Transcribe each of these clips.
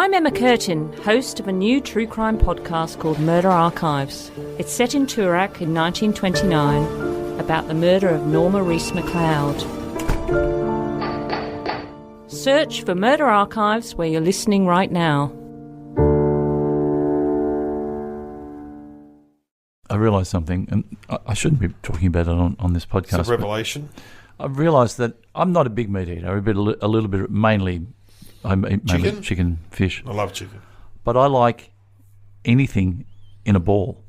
I'm Emma Curtin, host of a new true crime podcast called Murder Archives. It's set in Toorak in 1929 about the murder of Norma Reese McLeod. Search for Murder Archives where you're listening right now. I realised something, and I shouldn't be talking about it on this podcast. It's a revelation. I've realised that I'm not a big meat eater. A little bit, mainly, I eat mainly chicken, fish. I love chicken. But I like anything in a ball.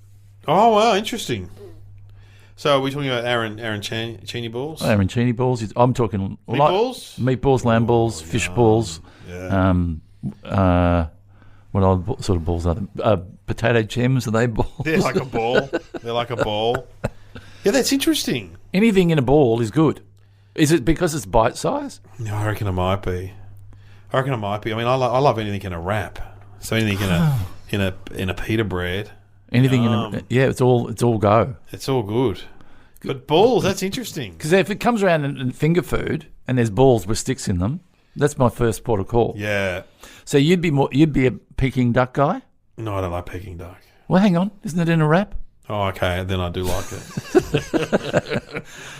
Oh, wow, interesting. So are we talking about arancini balls? Arancini balls. I'm talking... Meatballs? Meatballs, lamb balls, fish balls. Yeah. What other sort of balls are they? Potato gems, are they balls? They're like a ball. Yeah, that's interesting. Anything in a ball is good. Is it because it's bite size? No, I reckon it might be. I mean, I love anything in a wrap. So anything in a pita bread. Anything it's all go. It's all good. But balls, that's interesting. Because if it comes around in finger food and there's balls with sticks in them, that's my first port of call. Yeah. So you'd be a Peking duck guy? No, I don't like Peking duck. Well, hang on, isn't it in a wrap? Oh, okay. Then I do like it.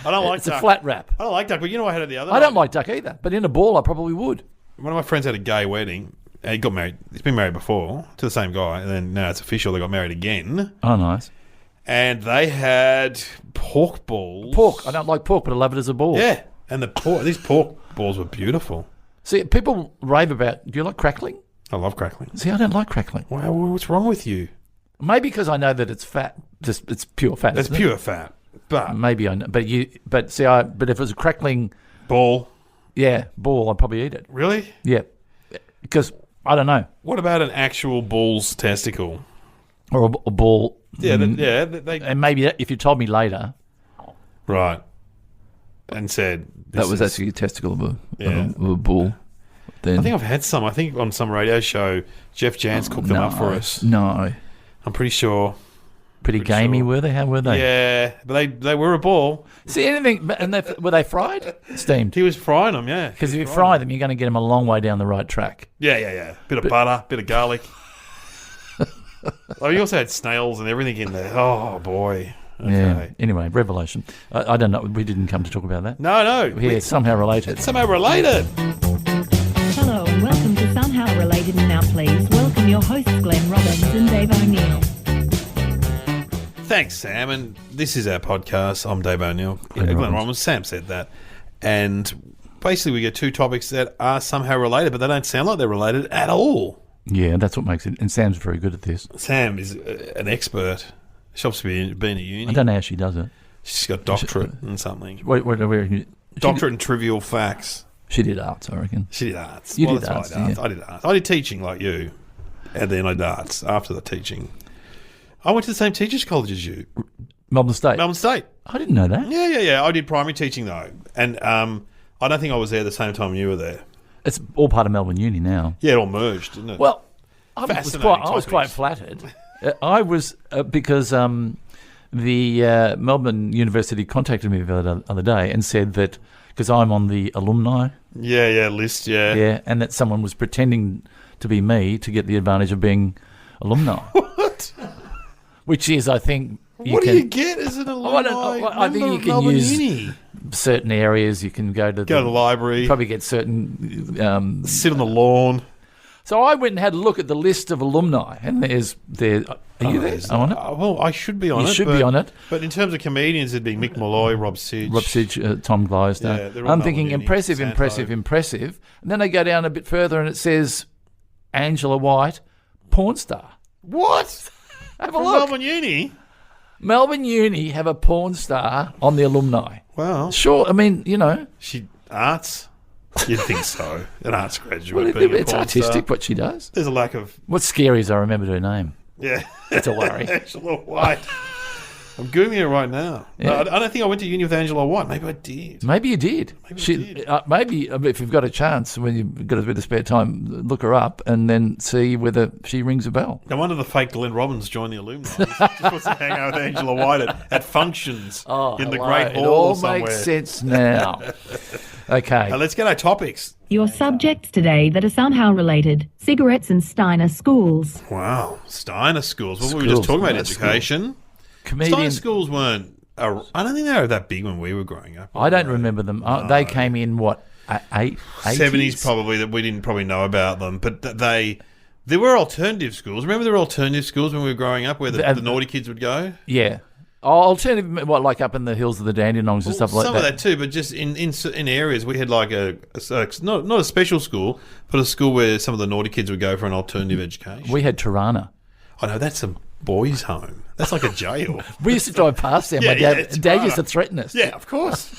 I don't like it's duck. a flat wrap. I don't like duck, but you know I had it the other night. I don't like duck either, but in a ball I probably would. One of my friends had a gay wedding. And he got married. He's been married before to the same guy, and then now it's official. They got married again. Oh, nice. And they had pork balls. Pork. I don't like pork, but I love it as a ball. Yeah, and these pork balls were beautiful. See, people rave about. Do you like crackling? I love crackling. See, I don't like crackling. Wow, what's wrong with you? Maybe because I know that it's fat. Just it's pure fat. It's pure fat. But maybe I know. But if it was a crackling ball, ball, I'd probably eat it. Really? Yeah, because I don't know. What about an actual bull's testicle or a ball? Yeah, and maybe if you told me later, right, and said that was actually a testicle of a bull. Then I think I've had some. I think on some radio show, Jeff Jans cooked them up for us. No, I'm pretty sure. Pretty gamey, were they? How were they? Yeah, but they were a ball. See anything? And were they fried? Steamed. He was frying them, yeah. Because if you fry them, you're going to get them a long way down the right track. Yeah. Bit of butter, bit of garlic. You also had snails and everything in there. Oh boy. Okay. Yeah. Anyway, revelation. I don't know. We didn't come to talk about that. No. Yeah, somehow related. It's somehow related. Hello and welcome to Somehow Related. Now please welcome your hosts Glenn Robbins and Dave O'Neill. Thanks, Sam. And this is our podcast. I'm Dave O'Neill. Glenn Robbins. Sam said that. And basically we get two topics that are somehow related, but they don't sound like they're related at all. Yeah, that's what makes it. And Sam's very good at this. Sam is an expert. She helps being at uni. I don't know how she does it. She's got doctorate in something. Where doctorate in trivial facts. She did arts, I reckon. She did arts. You did arts. I did arts. I did teaching like you. And then I did arts after the teaching. I went to the same teachers' college as you. Melbourne State? Melbourne State. I didn't know that. Yeah. I did primary teaching, though. And I don't think I was there the same time you were there. It's all part of Melbourne Uni now. Yeah, it all merged, didn't it? Well, I was quite flattered. I was, because the Melbourne University contacted me the other day and said that, because I'm on the alumni list, yeah, and that someone was pretending to be me to get the advantage of being alumni. What? Which is, I think... What do you get as an alumni? I think you can Melbourne use Uni. certain areas. You can go to the library. Probably get certain... sit on the lawn. So I went and had a look at the list of alumni, and are you there? On it? Well, I should be on it. You should be on it. But in terms of comedians, it'd be Mick Malloy, Rob Sidge, Tom Gleisner. Yeah, I'm thinking Uni, impressive. And then I go down a bit further, and it says Angela White, porn star. What? Have a look. Melbourne Uni? Melbourne Uni have a porn star on the alumni. Well. Sure, I mean, She arts? You'd think so. An arts graduate. Well, it's artistic what she does. There's a lack of... What's scary is I remembered her name. Yeah. It's a worry. Angela White. I'm Googling it right now. Yeah. I don't think I went to uni with Angela White. Maybe I did. Maybe you did. Maybe if you've got a chance, when you've got a bit of spare time, look her up and then see whether she rings a bell. No wonder the fake Glenn Robbins joined the alumni. He just wants to hang out with Angela White at functions in the Great Hall It all somewhere. makes sense now. Okay. Let's get our topics. Your subjects today that are somehow related: cigarettes and Steiner schools. Wow. Steiner schools. Well, we were just talking about education. Steiner schools weren't... I don't think they were that big when we were growing up. I don't remember them. They came in, what, 80s? 70s probably, that we didn't probably know about them. But there were alternative schools. Remember there were alternative schools when we were growing up where the naughty kids would go? Yeah. Alternative, what, like up in the hills of the Dandenongs and stuff like that? Some of that too, but just in areas we had like not a special school, but a school where some of the naughty kids would go for an alternative education. We had Tirana. I know, that's a boys' home. That's like a jail. We used to drive past there. My dad used to threaten us. Yeah, of course.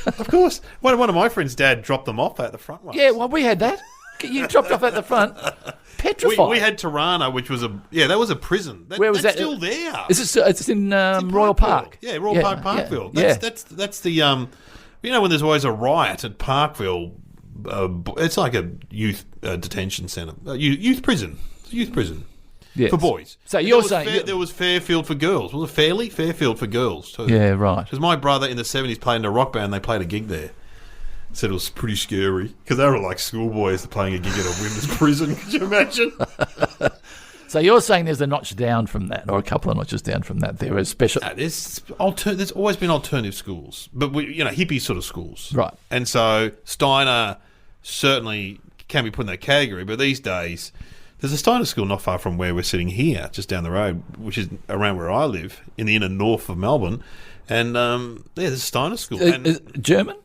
Of course. One of my friends' dad dropped them off at the front once. Yeah, well, we had that. You dropped off at the front. Petrified. We had Tirana, which was that was a prison. Where was that? Still there. It's in Royal Park. Yeah, Royal Park, Parkville. That's the when there's always a riot at Parkville, it's like a youth detention centre, youth prison, yes. For boys. So you're saying there was Fairfield for girls? Was it Fairfield for girls too? Yeah, right. Because my brother in the 70s played in a rock band. They played a gig there. Said it was pretty scary because they were like schoolboys playing a gig at a women's prison. Could you imagine? So you're saying there's a notch down from that, or a couple of notches down from that. There are special. No, there's always been alternative schools, but hippie sort of schools, right? And so Steiner certainly can be put in that category. But these days, there's a Steiner school not far from where we're sitting here, just down the road, which is around where I live in the inner north of Melbourne. And there's a Steiner school. German.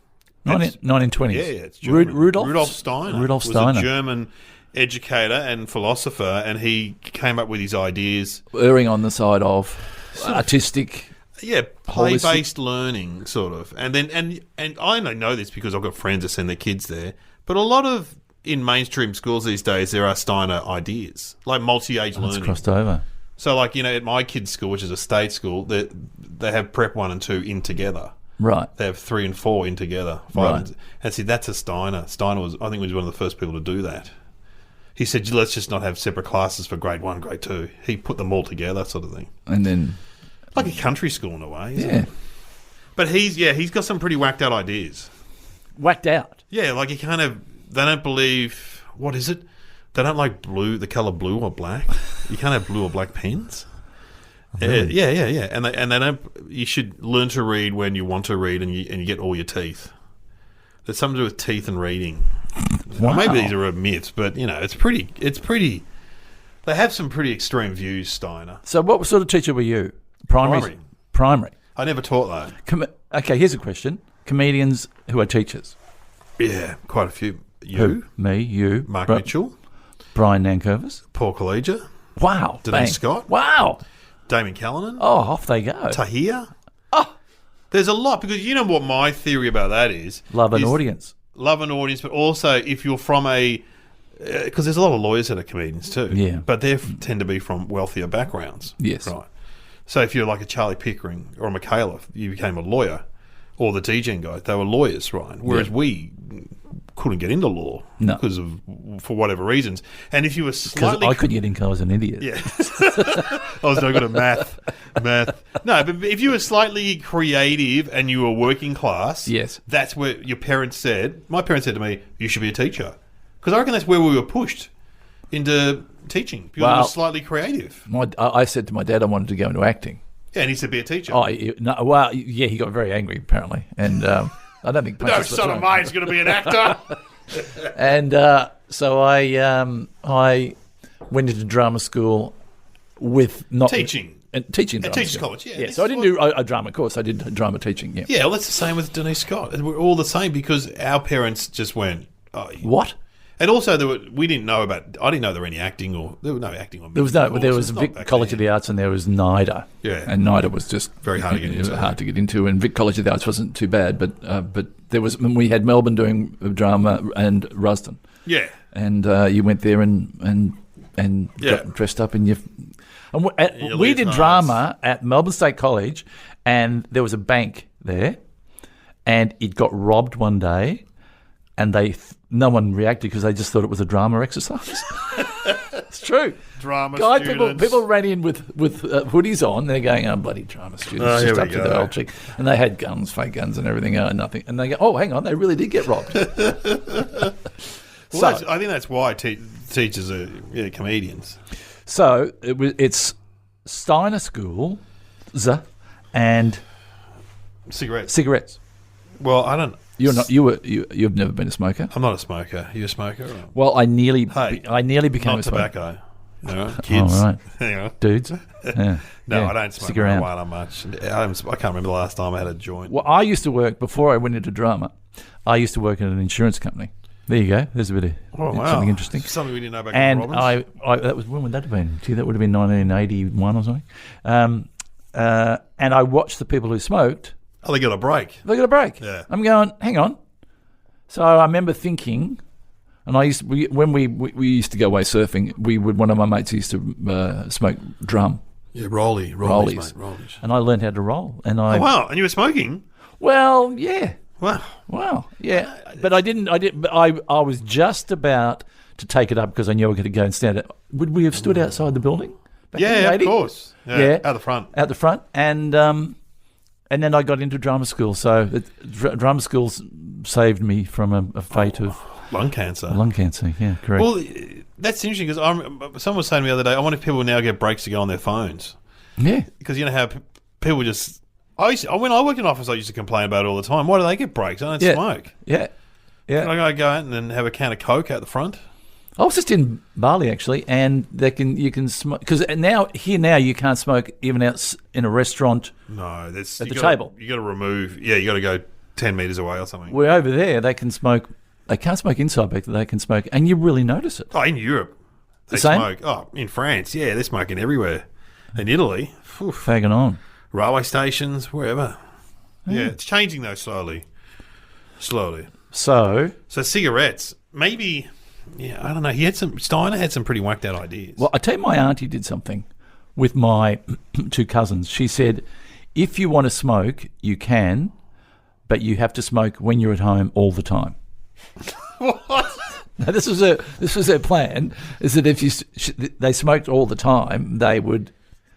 1920s. Yeah, it's German. Rudolf Steiner. Rudolf Steiner was a German educator and philosopher, and he came up with his ideas. Erring on the side of artistic... Yeah, play-based learning, sort of. And then, and I only know this because I've got friends that send their kids there, but a lot of, in mainstream schools these days, there are Steiner ideas, like multi-age learning. It's crossed over. So, like, at my kids' school, which is a state school, they have Prep 1 and 2 in together. Right. They have 3 and 4 in together. Right. And see, that's a Steiner. Steiner was one of the first people to do that. He said, let's just not have separate classes for grade 1, grade 2. He put them all together, sort of thing. And then... Like a country school in a way, isn't it? But he's got some pretty whacked out ideas. Whacked out? Yeah, like they don't believe, what is it? They don't like the colour blue or black. You can't have blue or black pens. Really? Yeah. And they don't. You should learn to read when you want to read, and you get all your teeth. There's something to do with teeth and reading. Wow. Well, maybe these are myths, but it's pretty. They have some pretty extreme views, Steiner. So, what sort of teacher were you? Primary. I never taught that. Okay, here's a question: comedians who are teachers. Yeah, quite a few. You, who? Me, you, Mark Mitchell, Brian Nankervis, Paul Collegia. Wow, Denise Scott. Wow. Damon Callanan. Oh, off they go. Tahir. Oh. There's a lot, because you know what my theory about that is? Love an audience. Love an audience, but also if you're from because there's a lot of lawyers that are comedians too. Yeah. But they tend to be from wealthier backgrounds. Yes. Right. So if you're like a Charlie Pickering or a Michaela, you became a lawyer, or the DGen guys, they were lawyers, right? Whereas we couldn't get into law because of, for whatever reasons. And if you were slightly... Because I couldn't get in because I was an idiot. Yeah. I was no good at math. No, but if you were slightly creative and you were working class, yes, that's where your parents said... My parents said to me, you should be a teacher. Because I reckon that's where we were pushed into teaching. Because we were slightly creative. I said to my dad I wanted to go into acting. Yeah, and he said be a teacher. Oh, no, well, yeah, he got very angry, apparently. And I don't think... No son of mine's going to be an actor. And so I went into drama school with not... Teaching. Teaching. At Teachers College, yeah. Yeah, so I didn't do a drama course. I did drama teaching, yeah. Yeah, well, that's the same with Denise Scott. We're all the same because our parents just went... What? And also, we didn't know about... I didn't know there were any acting or... There was no acting or... There was Vic College of the Arts and there was NIDA. Yeah. And NIDA was just... Very hard to get into. Hard to get into. And Vic College of the Arts wasn't too bad, but there was... We had Melbourne doing drama and Rusden. Yeah. And you went there and got dressed up in your... And we did drama at Melbourne State College, and there was a bank there, and it got robbed one day, and no one reacted because they just thought it was a drama exercise. It's true. Drama God, students. people ran in with hoodies on. They're going, "Oh, bloody drama students!" Just up to the old chick, and they had guns, fake guns, and everything. Nothing, and they go, "Oh, hang on, they really did get robbed." Well, I think that's why teachers are comedians. So it's Steiner schools and cigarettes. Well, I don't. You've never been a smoker. I'm not a smoker. Are you a smoker? Or? Well, I nearly became a smoker. Tobacco. Kids. Oh, right. Dudes. Yeah. No, I don't smoke marijuana much. I can't remember the last time I had a joint. Well, I used to work before I went into drama. I used to work at an insurance company. There you go. There's a bit of something interesting. Something we didn't know about. And Robbins. that was, when would that have been? Gee, that would have been 1981 or something. And I watched the people who smoked. Oh, they got a break. Yeah. I'm going, hang on. So I remember thinking, and when we used to go away surfing, one of my mates used to smoke drum. Yeah, rollies. Mate, rollies. And I learned how to roll. And oh wow! And you were smoking? Well, yeah. Wow. Yeah. But I was just about to take it up because I knew I could go and stand it. Would we have stood outside the building? Yeah, of course. Yeah, out the front. And then I got into drama school. So drama school saved me from a fate of lung cancer. Yeah, correct. Well, that's interesting because someone was saying to me the other day, I wonder if people now get breaks to go on their phones. Yeah. Because you know how people just... when I worked in office, I used to complain about it all the time. Why do they get breaks? I don't smoke. Yeah. Can I go out and then have a can of Coke out the front? I was just in Bali actually, and you can smoke because now you can't smoke even out in a restaurant. No, that's at the table. You got to remove. Yeah, you got to go 10 meters away or something. Where over there they can smoke. They can't smoke inside, but they can smoke, and you really notice it. Oh, in Europe, they smoke. Oh, in France, yeah, they're smoking everywhere. In Italy, fagging on railway stations, wherever. Yeah, it's changing though slowly. So cigarettes, maybe. Yeah, I don't know. Steiner had some pretty whacked out ideas. Well, I tell you, my auntie did something with my two cousins. She said, if you want to smoke, you can, but you have to smoke when you're at home all the time. What? Now, this was their plan, is that if they smoked all the time, they would...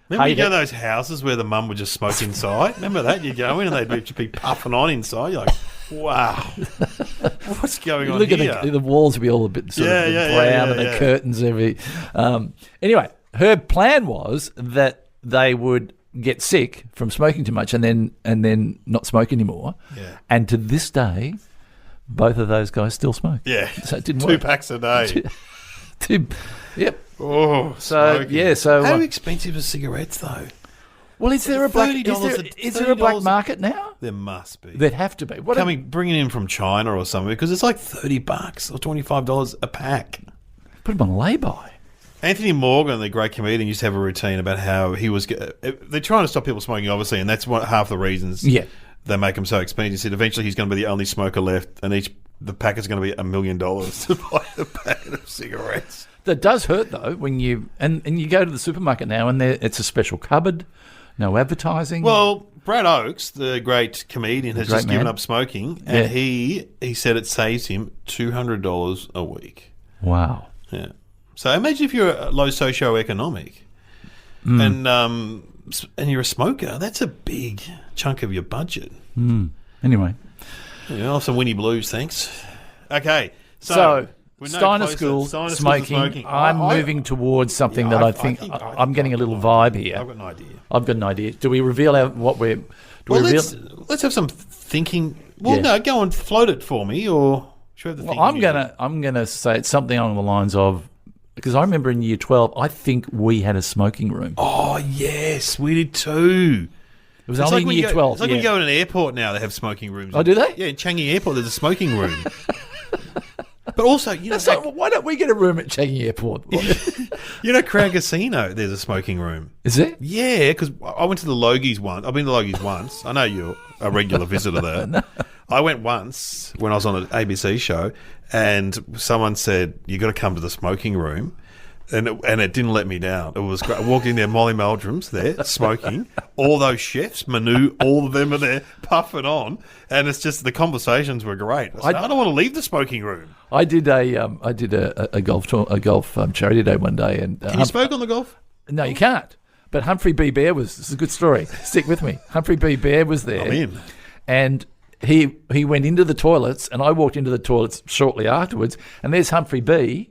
Remember you go to those houses where the mum would just smoke inside? Remember that? You go in and they'd be puffing on inside. You're like, wow, what's going on here? Look at the walls would be all a bit sort of brown and the curtains every... Anyway, her plan was that they would get sick from smoking too much and then not smoke anymore. Yeah. And to this day, both of those guys still smoke. Yeah. So it didn't work. 2 packs a day. Yep. Oh, so smoking. Yeah. So how expensive are cigarettes though? Well, is there a black market now? There must be. There'd have to be. Bringing in from China or something because it's like $30 or $25 a pack. Put them on lay-by. Anthony Morgan, the great comedian, used to have a routine about how he was... They're trying to stop people smoking, obviously, and that's half the reasons they make them so expensive. He said eventually he's going to be the only smoker left, and the pack is going to be $1 million to buy a packet of cigarettes. That does hurt, though, when you... And you go to the supermarket now, and it's a special cupboard, no advertising. Well, Brad Oakes, the great comedian, has just given up smoking, and he said it saves him $200 a week. Wow. Yeah. So imagine if you're low socioeconomic and you're a smoker. That's a big chunk of your budget. Anyway. Yeah, I'll have some Winnie Blues, thanks. Okay. So Steiner School, smoking. I'm moving towards something that I think I'm getting a little vibe here. I've got an idea. Do we reveal what we're... Let's have some thinking. Well, no, go and float it for me, or should we have the I'm gonna say it's something along the lines of... Because I remember in year 12, I think we had a smoking room. Oh, yes, we did too. It was only in year 12. It's like when you go to an airport now, they have smoking rooms. Oh, do they? Yeah, in Changi Airport, there's a smoking room. But also, why don't we get a room at Changi Airport? Crown Casino, there's a smoking room. Is there? Yeah, because I went to the Logies once. I've been to the Logies once. I know you're a regular visitor there. No. I went once when I was on an ABC show, and someone said, you got to come to the smoking room And it didn't let me down. It was great. I walked in there, Molly Meldrum's there, smoking. All those chefs, Manu, all of them are there, puffing on. And it's just, the conversations were great. I don't want to leave the smoking room. I did a golf charity day one day. And Can you smoke on the golf? No, you can't. But Humphrey B. Bear this is a good story. Stick with me. Humphrey B. Bear was there. I'm in. And he went into the toilets, and I walked into the toilets shortly afterwards, and there's Humphrey B.,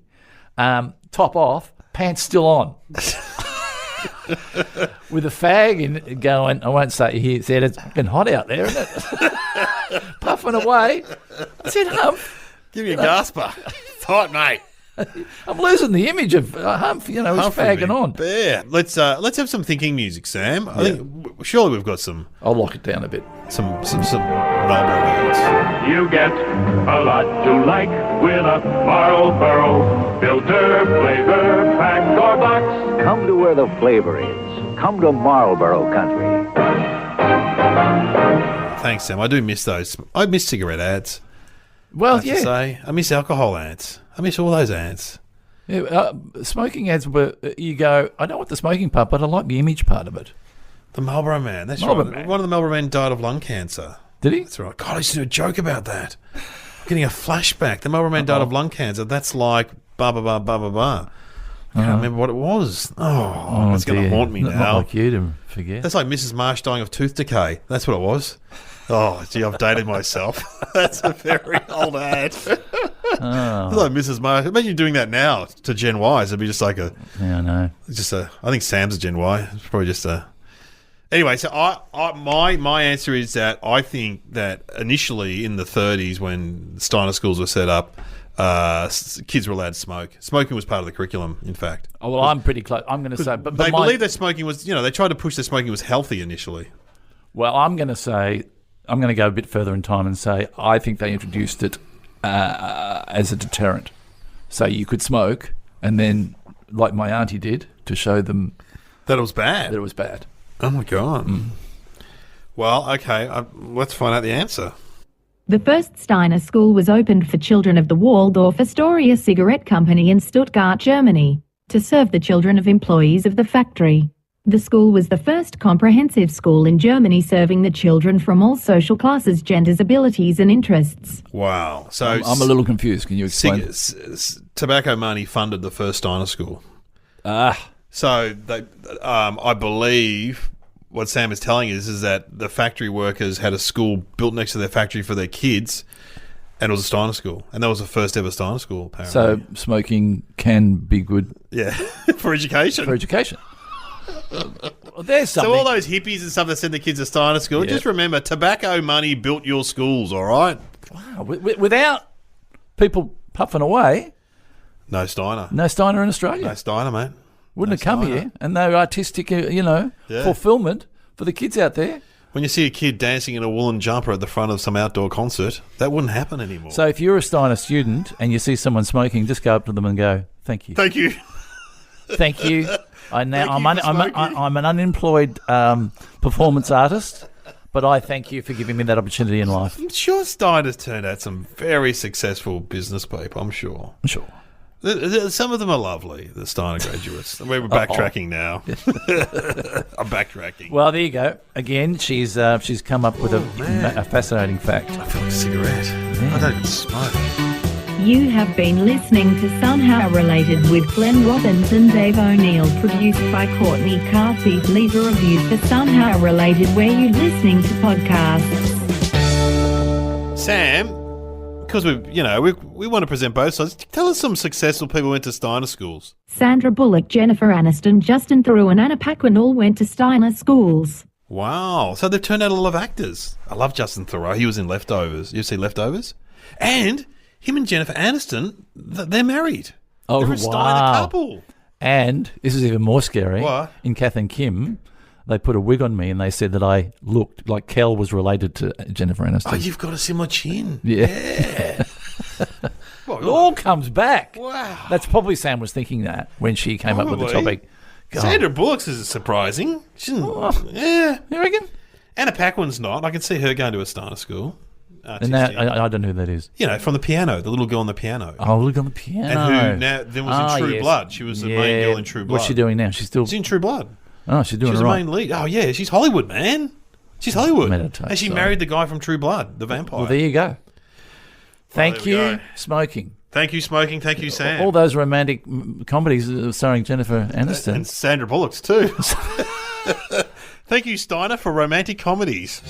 top off, pants still on. With a fag in going, I won't say he said, it's been hot out there, isn't it? Puffing away. I said, Humph. Give me a gasper. It's hot, mate. I'm losing the image of Humph, he's fagging on. Bear. Let's have some thinking music, Sam. I think surely we've got some. I'll lock it down a bit. Some Marlboro words. You get a lot to like with a Marlboro filter, flavor, pack, or box. Come to where the flavor is. Come to Marlboro country. Thanks, Sam. I do miss those. I miss cigarette ads. Well, I have to say. I miss alcohol ads. I miss all those ads. Yeah, smoking ads were, you go, I don't want the smoking part, but I like the image part of it. The Marlboro Man. That's Marlboro right. Man. One of the Marlboro Men died of lung cancer. Did he? That's right. God, I used to do a joke about that. I'm getting a flashback. The Marlboro Man died of lung cancer. That's like ba ba ba ba ba ba. I can't remember what it was. Oh, it's going to haunt me now. Not like you to forget. That's like Mrs. Marsh dying of tooth decay. That's what it was. Oh, gee, I've dated myself. That's a very old ad. It's like Mrs. Marsh. Imagine doing that now to Gen Ys. It'd be just like a... Yeah, I know. I think Sam's a Gen Y. It's probably just a... Anyway, so my answer is that I think that initially in the 30s when Steiner schools were set up, kids were allowed to smoke. Smoking was part of the curriculum, in fact. Oh, well, I'm pretty close. I'm going to say... But they believed that smoking was... they tried to push that smoking was healthy initially. Well, I'm going to say... I'm going to go a bit further in time and say I think they introduced it as a deterrent. So you could smoke and then, like my auntie did, to show them... That it was bad? That it was bad. Oh, my God. Well, okay, let's find out the answer. The first Steiner school was opened for children of the Waldorf Astoria Cigarette Company in Stuttgart, Germany, to serve the children of employees of the factory. The school was the first comprehensive school in Germany serving the children from all social classes, genders, abilities and interests. Wow. So I'm a little confused. Can you explain? Tobacco money funded the first Steiner school. So they, I believe what Sam is telling us is that the factory workers had a school built next to their factory for their kids, and it was a Steiner school. And that was the first ever Steiner school, apparently. So smoking can be good. Yeah, for education. For education. Well, there's something. So all those hippies and stuff that send the kids to Steiner school, just remember, tobacco money built your schools, all right? Wow. Without people puffing away... No Steiner. No Steiner in Australia. No Steiner, mate. Wouldn't have come here. And no artistic, fulfillment for the kids out there. When you see a kid dancing in a woolen jumper at the front of some outdoor concert, that wouldn't happen anymore. So if you're a Steiner student and you see someone smoking, just go up to them and go, thank you. Thank you. Thank you. I'm an unemployed performance artist, but I thank you for giving me that opportunity in life. I'm sure Steiner's turned out some very successful business people, I'm sure. Sure. Some of them are lovely, the Steiner graduates. We're backtracking now. I'm backtracking. Well, there you go. Again, she's come up with a fascinating fact. I feel like a cigarette. Yeah. I don't even smoke. You have been listening to Somehow Related with Glenn Robbins and Dave O'Neill, produced by Courtney Carthy. Leave a review for Somehow Related where you're listening to podcasts. Sam, because we want to present both sides, tell us some successful people who went to Steiner schools. Sandra Bullock, Jennifer Aniston, Justin Theroux and Anna Paquin all went to Steiner schools. Wow. So they've turned out a lot of actors. I love Justin Theroux. He was in Leftovers. You see Leftovers? And... him and Jennifer Aniston, they're married. Oh, they're a Steiner couple. And this is even more scary. What? In Kath and Kim, they put a wig on me and they said that I looked like Karl was related to Jennifer Aniston. Oh, you've got a similar chin. Yeah. It all comes back. Wow. That's probably Sam was thinking that when she came up with the topic. God. Sandra Bullock's is surprising. She didn't, yeah. You reckon? Anna Paquin's not. I can see her going to a Steiner school. And that, I don't know who that is. You know, from the piano, the little girl on the piano. Oh, look on the piano. And who now then was in True Blood. She was the main girl in True Blood. What's she doing now? She's in True Blood. Oh, she's doing She's the main lead. Oh, yeah, she's Hollywood, man. She's Hollywood. And she married the guy from True Blood, the vampire. Well, there you go. Thank you, Smoking. Thank you, Smoking. Thank you, Sam. All those romantic comedies starring Jennifer Aniston. And Sandra Bullock, too. Thank you, Steiner, for romantic comedies.